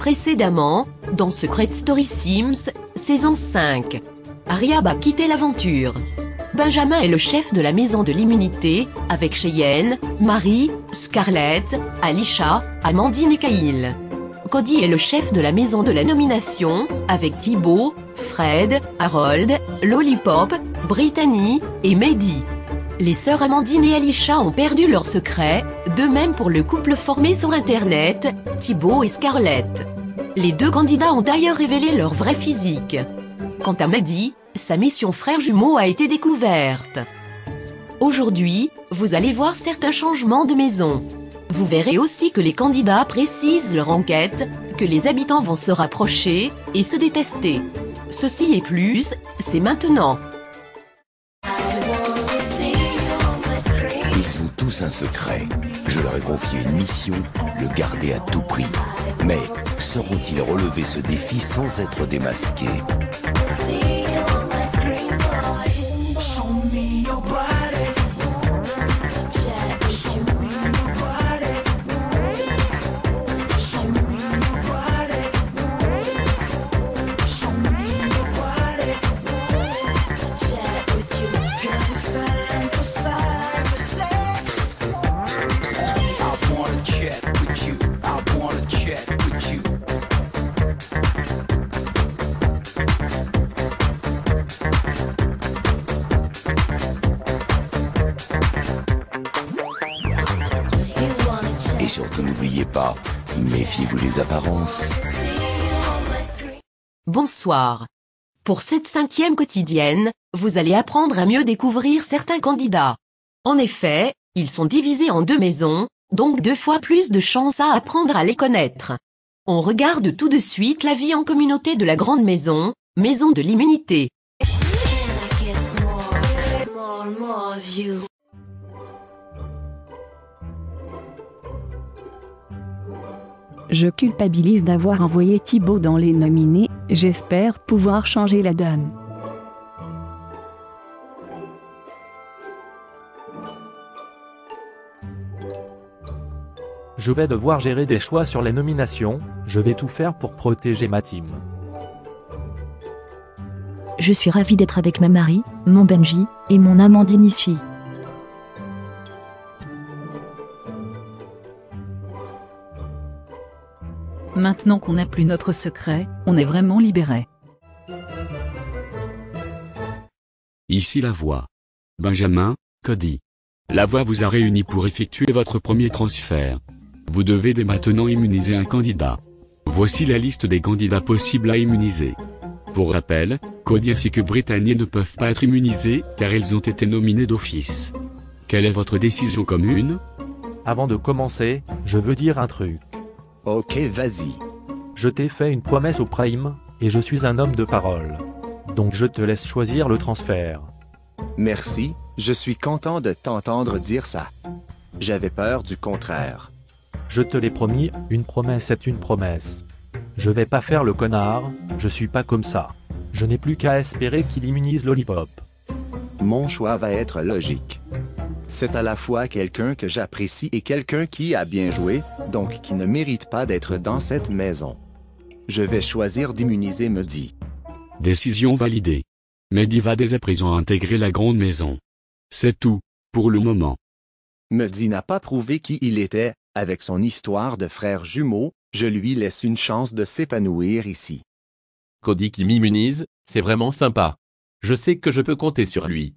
Précédemment, dans Secret Story Sims, saison 5. Ariab a quitté l'aventure. Benjamin est le chef de la maison de l'immunité, avec Cheyenne, Marie, Scarlett, Alicia, Amandine et Kyle. Cody est le chef de la maison de la nomination, avec Thibaut, Fred, Harold, Lollipop, Brittany et Mehdi. Les sœurs Amandine et Alicia ont perdu leur secret, de même pour le couple formé sur Internet, Thibaut et Scarlett. Les deux candidats ont d'ailleurs révélé leur vrai physique. Quant à Mehdi, sa mission frère jumeau a été découverte. Aujourd'hui, vous allez voir certains changements de maison. Vous verrez aussi que les candidats précisent leur enquête, que les habitants vont se rapprocher et se détester. Ceci et plus, c'est maintenant. Ils ont tous un secret. Je leur ai confié une mission, le garder à tout prix. Mais sauront-ils relever ce défi sans être démasqués? Et surtout n'oubliez pas, méfiez-vous des apparences. Bonsoir. Pour cette 5e quotidienne, vous allez apprendre à mieux découvrir certains candidats. En effet, ils sont divisés en 2 maisons, donc 2 fois plus de chances à apprendre à les connaître. On regarde tout de suite la vie en communauté de la grande maison, maison de l'immunité. Je culpabilise d'avoir envoyé Thibaut dans les nominés, j'espère pouvoir changer la donne. Je vais devoir gérer des choix sur les nominations, je vais tout faire pour protéger ma team. Je suis ravie d'être avec ma Marie, mon Benji, et mon Amandine ici. Maintenant qu'on n'a plus notre secret, on est vraiment libéré. Ici la voix. Benjamin, Cody. La voix vous a réunis pour effectuer votre premier transfert. Vous devez dès maintenant immuniser un candidat. Voici la liste des candidats possibles à immuniser. Pour rappel, Cody ainsi que Brittany ne peuvent pas être immunisés car ils ont été nominés d'office. Quelle est votre décision commune? Avant de commencer, je veux dire un truc. Ok, vas-y. Je t'ai fait une promesse au Prime, et je suis un homme de parole. Donc je te laisse choisir le transfert. Merci, je suis content de t'entendre dire ça. J'avais peur du contraire. Je te l'ai promis, une promesse est une promesse. Je vais pas faire le connard, je suis pas comme ça. Je n'ai plus qu'à espérer qu'il immunise Lollipop. Mon choix va être logique. C'est à la fois quelqu'un que j'apprécie et quelqu'un qui a bien joué, donc qui ne mérite pas d'être dans cette maison. Je vais choisir d'immuniser Mehdi. Décision validée. Mehdi va dès à présent intégrer la grande maison. C'est tout, pour le moment. Mehdi n'a pas prouvé qui il était, avec son histoire de frère jumeau, je lui laisse une chance de s'épanouir ici. Cody qui m'immunise, c'est vraiment sympa. Je sais que je peux compter sur lui.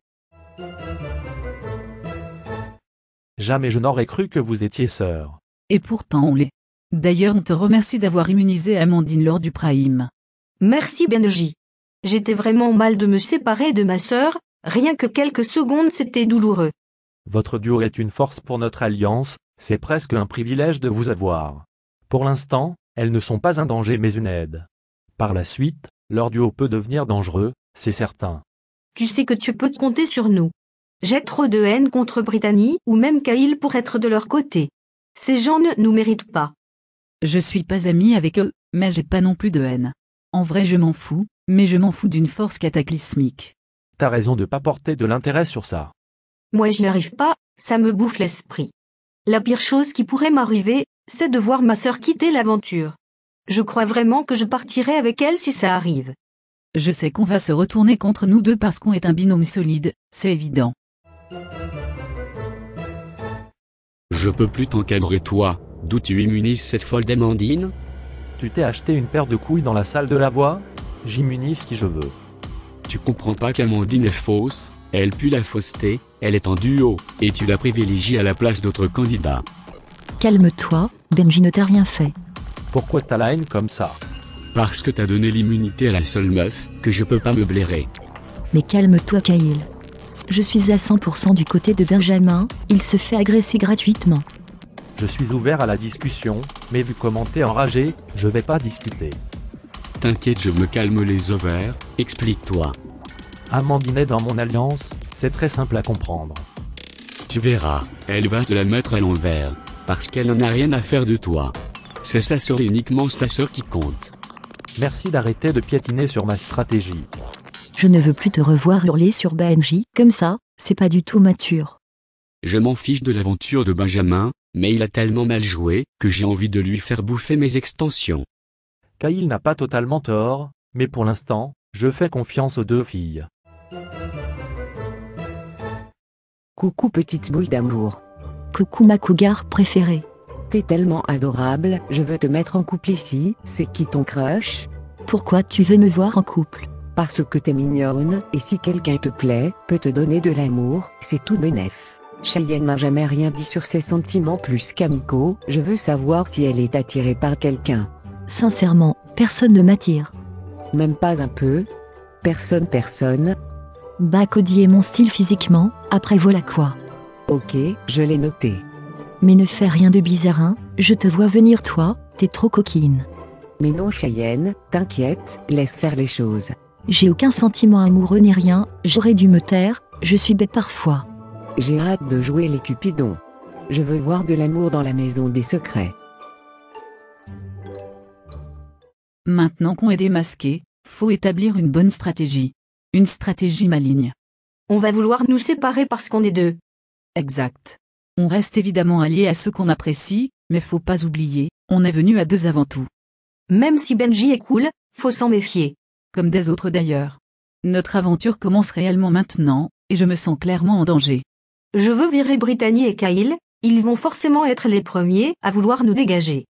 Jamais je n'aurais cru que vous étiez sœurs. Et pourtant on l'est. D'ailleurs on te remercie d'avoir immunisé Amandine lors du Prime. Merci Benji. J'étais vraiment mal de me séparer de ma sœur, rien que quelques secondes c'était douloureux. Votre duo est une force pour notre alliance, c'est presque un privilège de vous avoir. Pour l'instant, elles ne sont pas un danger mais une aide. Par la suite, leur duo peut devenir dangereux, c'est certain. Tu sais que tu peux compter sur nous. J'ai trop de haine contre Brittany ou même Kyle pour être de leur côté. Ces gens ne nous méritent pas. Je suis pas amie avec eux, mais j'ai pas non plus de haine. En vrai je m'en fous, mais je m'en fous d'une force cataclysmique. T'as raison de pas porter de l'intérêt sur ça. Moi j'y arrive pas, ça me bouffe l'esprit. La pire chose qui pourrait m'arriver, c'est de voir ma sœur quitter l'aventure. Je crois vraiment que je partirai avec elle si ça arrive. Je sais qu'on va se retourner contre nous deux parce qu'on est un binôme solide, c'est évident. Je peux plus t'encadrer toi, d'où tu immunises cette folle d'Amandine? Tu t'es acheté une paire de couilles dans la salle de la voix? J'immunise qui je veux. Tu comprends pas qu'Amandine est fausse, elle pue la fausseté, elle est en duo, et tu la privilégies à la place d'autres candidats. Calme-toi, Benji ne t'a rien fait. Pourquoi t'as la haine comme ça? Parce que t'as donné l'immunité à la seule meuf, que je peux pas me blairer. Mais calme-toi Kyle. Je suis à 100% du côté de Benjamin, il se fait agresser gratuitement. Je suis ouvert à la discussion, mais vu comment t'es enragé, je vais pas discuter. T'inquiète, je me calme les ovaires, explique-toi. Amandine est dans mon alliance, c'est très simple à comprendre. Tu verras, elle va te la mettre à l'envers, parce qu'elle n'en a rien à faire de toi. C'est sa sœur et uniquement sa sœur qui compte. Merci d'arrêter de piétiner sur ma stratégie. Je ne veux plus te revoir hurler sur Benji, comme ça, c'est pas du tout mature. Je m'en fiche de l'aventure de Benjamin, mais il a tellement mal joué, que j'ai envie de lui faire bouffer mes extensions. Kyle n'a pas totalement tort, mais pour l'instant, je fais confiance aux deux filles. Coucou petite boule d'amour. Coucou ma cougar préférée. T'es tellement adorable, je veux te mettre en couple ici. C'est qui ton crush? Pourquoi tu veux me voir en couple? Parce que t'es mignonne, et si quelqu'un te plaît, peut te donner de l'amour, c'est tout bénef. Cheyenne n'a jamais rien dit sur ses sentiments plus qu'amicaux, je veux savoir si elle est attirée par quelqu'un. Sincèrement, personne ne m'attire. Même pas un peu? Personne? Bah Cody est mon style physiquement, après voilà quoi. Ok, je l'ai noté. Mais ne fais rien de bizarre hein, je te vois venir toi, t'es trop coquine. Mais non Cheyenne, t'inquiète, laisse faire les choses. J'ai aucun sentiment amoureux ni rien, j'aurais dû me taire, je suis bête parfois. J'ai hâte de jouer les Cupidons. Je veux voir de l'amour dans la maison des secrets. Maintenant qu'on est démasqué, faut établir une bonne stratégie. Une stratégie maligne. On va vouloir nous séparer parce qu'on est deux. Exact. On reste évidemment alliés à ceux qu'on apprécie, mais faut pas oublier, on est venu à deux avant tout. Même si Benji est cool, faut s'en méfier. Comme des autres d'ailleurs. Notre aventure commence réellement maintenant, et je me sens clairement en danger. Je veux virer Brittany et Kyle, ils vont forcément être les premiers à vouloir nous dégager.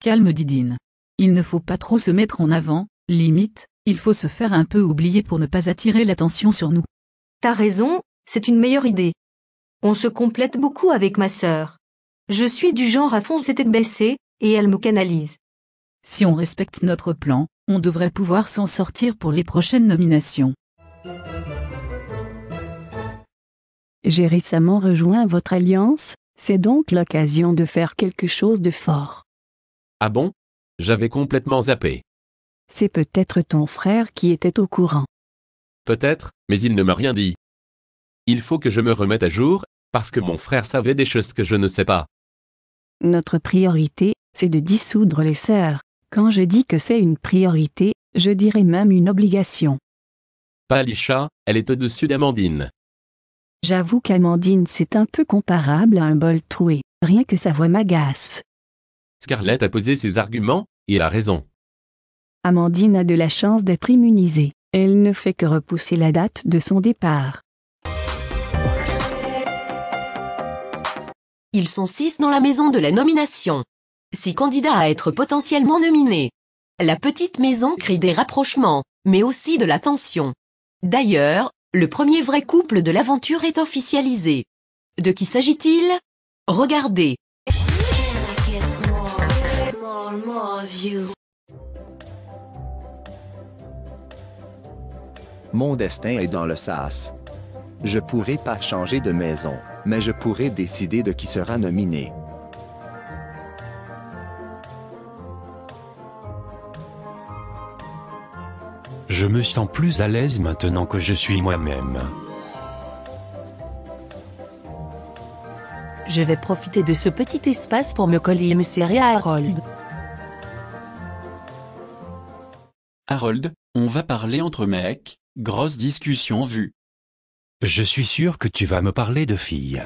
Calme Didine. Il ne faut pas trop se mettre en avant, limite, il faut se faire un peu oublier pour ne pas attirer l'attention sur nous. T'as raison, c'est une meilleure idée. On se complète beaucoup avec ma sœur. Je suis du genre à foncer tête baissée, et elle me canalise. Si on respecte notre plan, on devrait pouvoir s'en sortir pour les prochaines nominations. J'ai récemment rejoint votre alliance, c'est donc l'occasion de faire quelque chose de fort. Ah bon? J'avais complètement zappé. C'est peut-être ton frère qui était au courant. Peut-être, mais il ne m'a rien dit. Il faut que je me remette à jour, parce que mon frère savait des choses que je ne sais pas. Notre priorité, c'est de dissoudre les sœurs. Quand je dis que c'est une priorité, je dirais même une obligation. Pas Alisha, elle est au-dessus d'Amandine. J'avoue qu'Amandine c'est un peu comparable à un bol troué, rien que sa voix m'agace. Scarlett a posé ses arguments, et elle a raison. Amandine a de la chance d'être immunisée, elle ne fait que repousser la date de son départ. Ils sont 6 dans la maison de la nomination. 6 candidats à être potentiellement nominés. La petite maison crée des rapprochements, mais aussi de la tension. D'ailleurs, le premier vrai couple de l'aventure est officialisé. De qui s'agit-il? Regardez. Mon destin est dans le sas. Je pourrais pas changer de maison, mais je pourrais décider de qui sera nominé. Je me sens plus à l'aise maintenant que je suis moi-même. Je vais profiter de ce petit espace pour me coller et me serrer à Harold. Harold, on va parler entre mecs, grosse discussion vue. Je suis sûr que tu vas me parler de filles.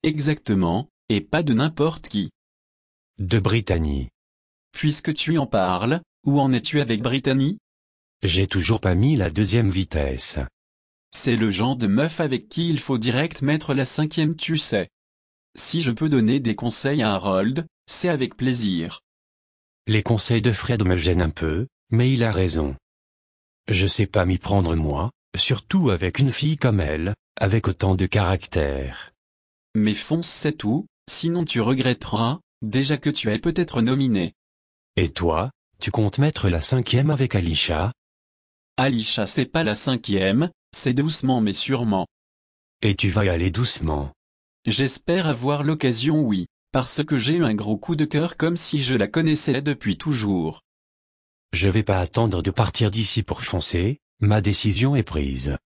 Exactement, et pas de n'importe qui. De Brittany. Puisque tu en parles, où en es-tu avec Brittany? J'ai toujours pas mis la deuxième vitesse. C'est le genre de meuf avec qui il faut direct mettre la 5e, tu sais. Si je peux donner des conseils à Harold, c'est avec plaisir. Les conseils de Fred me gênent un peu, mais il a raison. Je sais pas m'y prendre moi, surtout avec une fille comme elle, avec autant de caractère. Mais fonce, c'est tout, sinon tu regretteras, déjà que tu es peut-être nominé. Et toi, tu comptes mettre la 5e avec Alisha? Alisha, c'est pas la 5e, c'est doucement mais sûrement. Et tu vas y aller doucement. J'espère avoir l'occasion, oui, parce que j'ai eu un gros coup de cœur comme si je la connaissais depuis toujours. Je vais pas attendre de partir d'ici pour foncer, ma décision est prise.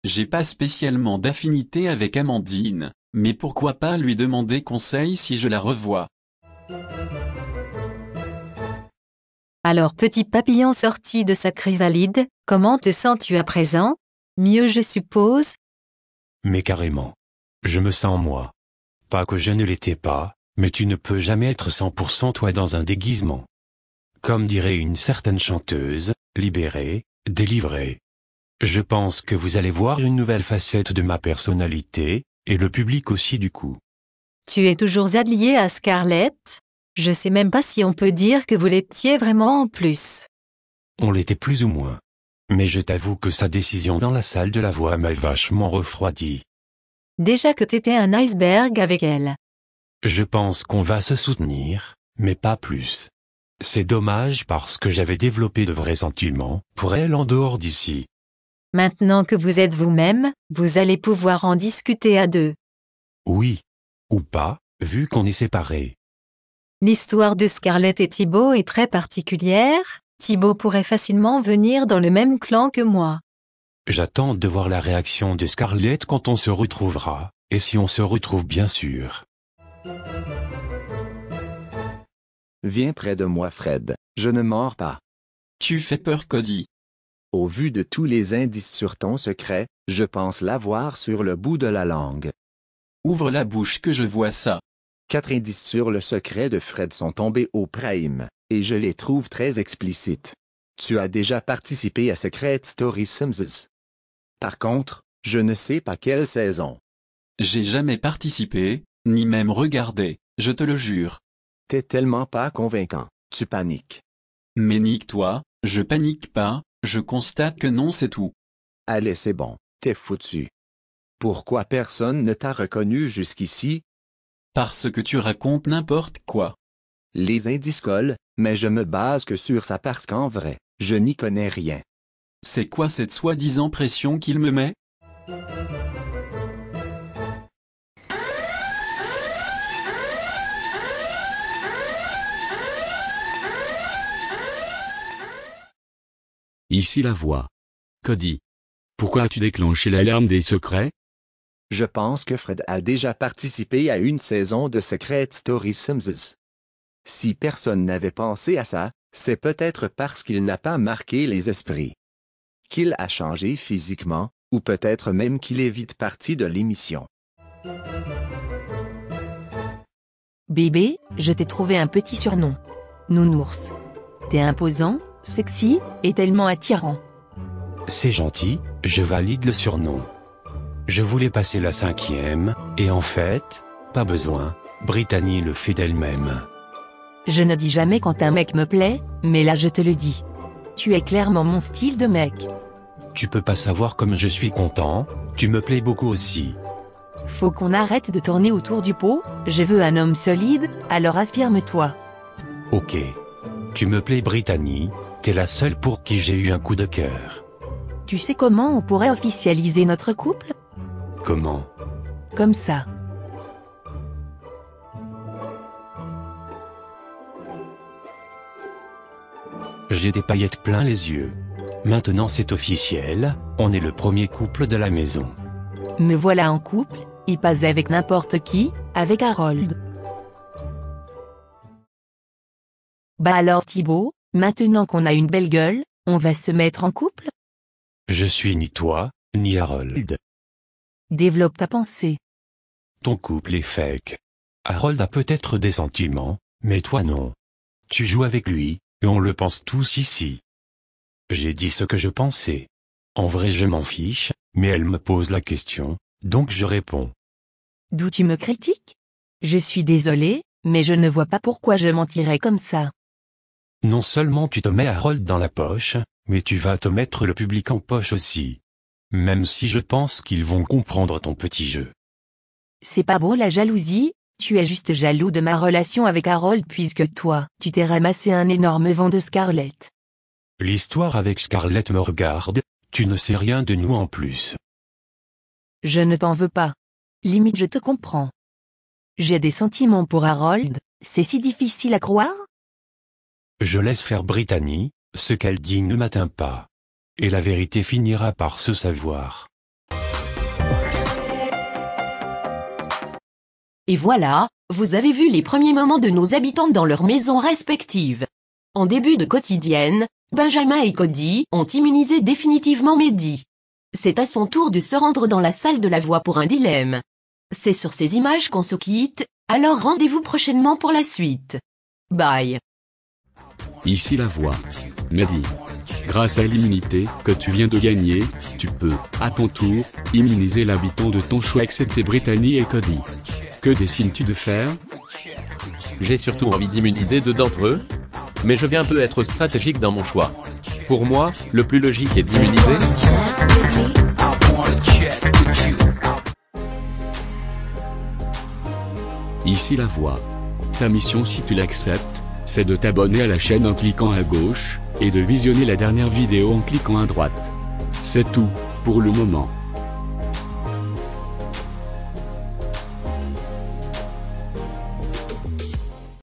J'ai pas spécialement d'affinité avec Amandine, mais pourquoi pas lui demander conseil si je la revois. Alors petit papillon sorti de sa chrysalide, comment te sens-tu à présent? Mieux je suppose? Mais carrément. Je me sens moi. Pas que je ne l'étais pas, mais tu ne peux jamais être 100% toi dans un déguisement. Comme dirait une certaine chanteuse, libérée, délivrée. Je pense que vous allez voir une nouvelle facette de ma personnalité, et le public aussi du coup. Tu es toujours allié à Scarlett? Je sais même pas si on peut dire que vous l'étiez vraiment en plus. On l'était plus ou moins. Mais je t'avoue que sa décision dans la salle de la voix m'a vachement refroidi. Déjà que t'étais un iceberg avec elle. Je pense qu'on va se soutenir, mais pas plus. C'est dommage parce que j'avais développé de vrais sentiments pour elle en dehors d'ici. Maintenant que vous êtes vous-même, vous allez pouvoir en discuter à deux. Oui. Ou pas, vu qu'on est séparés. L'histoire de Scarlett et Thibaut est très particulière. Thibaut pourrait facilement venir dans le même clan que moi. J'attends de voir la réaction de Scarlett quand on se retrouvera, et si on se retrouve bien sûr. Viens près de moi, Fred. Je ne mords pas. Tu fais peur, Cody. Au vu de tous les indices sur ton secret, je pense l'avoir sur le bout de la langue. Ouvre la bouche que je vois ça. 4 indices sur le secret de Fred sont tombés au prime, et je les trouve très explicites. Tu as déjà participé à Secret Story Sims. Par contre, je ne sais pas quelle saison. J'ai jamais participé, ni même regardé, je te le jure. T'es tellement pas convaincant, tu paniques. Mais nique-toi, je panique pas, je constate que non, c'est tout. Allez, c'est bon, t'es foutu. Pourquoi personne ne t'a reconnu jusqu'ici? Parce que tu racontes n'importe quoi. Les indices collent, mais je me base que sur ça parce qu'en vrai, je n'y connais rien. C'est quoi cette soi-disant pression qu'il me met? Ici la voix. Cody. Pourquoi as-tu déclenché l'alarme des secrets? Je pense que Fred a déjà participé à une saison de Secret Story Sims. Si personne n'avait pensé à ça, c'est peut-être parce qu'il n'a pas marqué les esprits. Qu'il a changé physiquement, ou peut-être même qu'il est vite parti de l'émission. Bébé, je t'ai trouvé un petit surnom. Nounours. T'es imposant, sexy, et tellement attirant. C'est gentil, je valide le surnom. Je voulais passer la 5e, et en fait, pas besoin, Brittany le fait d'elle-même. Je ne dis jamais quand un mec me plaît, mais là je te le dis. Tu es clairement mon style de mec. Tu peux pas savoir comme je suis content, tu me plais beaucoup aussi. Faut qu'on arrête de tourner autour du pot, je veux un homme solide, alors affirme-toi. Ok. Tu me plais Brittany, t'es la seule pour qui j'ai eu un coup de cœur. Tu sais comment on pourrait officialiser notre couple? Comment? Comme ça. J'ai des paillettes plein les yeux. Maintenant c'est officiel, on est le premier couple de la maison. Me voilà en couple, et pas avec n'importe qui, avec Harold. Bah alors Thibaut, maintenant qu'on a une belle gueule, on va se mettre en couple? Je suis ni toi, ni Harold. Développe ta pensée. Ton couple est fake. Harold a peut-être des sentiments, mais toi non. Tu joues avec lui, et on le pense tous ici. J'ai dit ce que je pensais. En vrai je m'en fiche, mais elle me pose la question, donc je réponds. D'où tu me critiques? Je suis désolée, mais je ne vois pas pourquoi je mentirais comme ça. Non seulement tu te mets Harold dans la poche, mais tu vas te mettre le public en poche aussi. Même si je pense qu'ils vont comprendre ton petit jeu. C'est pas beau la jalousie, tu es juste jaloux de ma relation avec Harold puisque toi, tu t'es ramassé un énorme vent de Scarlett. L'histoire avec Scarlett me regarde, tu ne sais rien de nous en plus. Je ne t'en veux pas. Limite je te comprends. J'ai des sentiments pour Harold, c'est si difficile à croire? Je laisse faire Brittany, ce qu'elle dit ne m'atteint pas. Et la vérité finira par se savoir. Et voilà, vous avez vu les premiers moments de nos habitants dans leurs maisons respectives. En début de quotidienne, Benjamin et Cody ont immunisé définitivement Mehdi. C'est à son tour de se rendre dans la salle de la voix pour un dilemme. C'est sur ces images qu'on se quitte, alors rendez-vous prochainement pour la suite. Bye. Ici la voix. Mehdi. Grâce à l'immunité que tu viens de gagner, tu peux, à ton tour, immuniser l'habitant de ton choix excepté Brittany et Cody. Que décides-tu de faire? J'ai surtout envie d'immuniser 2 d'entre eux, mais je vais un peu être stratégique dans mon choix. Pour moi, le plus logique est d'immuniser... Ici la voix. Ta mission si tu l'acceptes, c'est de t'abonner à la chaîne en cliquant à gauche, et de visionner la dernière vidéo en cliquant à droite. C'est tout, pour le moment.